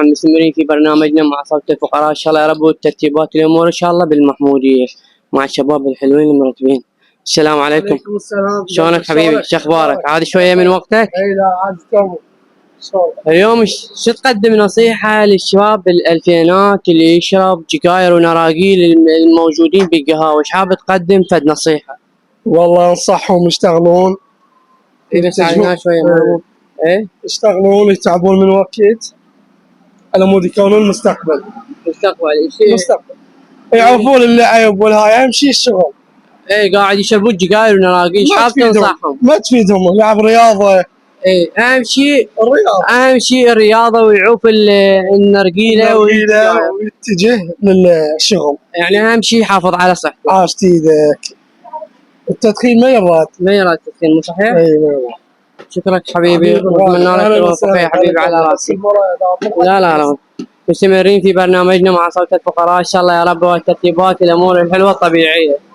مستمرين في برنامجنا مع صوت الفقراء، ان شاء الله يا رب، والترتيبات الامور ان شاء الله بالمحموديه مع الشباب الحلوين المرتبين. السلام عليكم. وعليكم السلام. شلونك حبيبي؟ شو اخبارك؟ هذه شويه من وقتك؟ اي لا عاد تو. اليوم شو تقدم نصيحه للشباب الالفينات اللي يشرب سجاير ونراقيل الموجودين بالقهاوي، ايش حاب تقدم فد نصيحه؟ والله انصحهم يشتغلون. اذا ساعدناه شويه مرمو. ايه يشتغلون يتعبون من وقت على مود يكونون مستقبل. مستقبل يعرفون اللي عيب والهاي، اهم شيء الشغل. ايه قاعد يشربون سجاير ونراقيل، ايش حاب تنصحهم؟ ما تفيدهم، يلعب رياضه. ايه اهم شيء الرياضه، اهم شيء الرياضه، ويعوف النرجيله ويتجه للشغل. يعني اهم شيء يحافظ على صحته. عاشت ايدك. التدخين ما يراد التدخين، مو صحيح؟ اي ما يراد. شكرا حبيبي، واتمنى لك التوفيق يا حبيبي على راسي. لا مستمرين في برنامجنا مع صوت الفقراء ان شاء الله يا رب، والترتيبات الامور الحلوه الطبيعيه.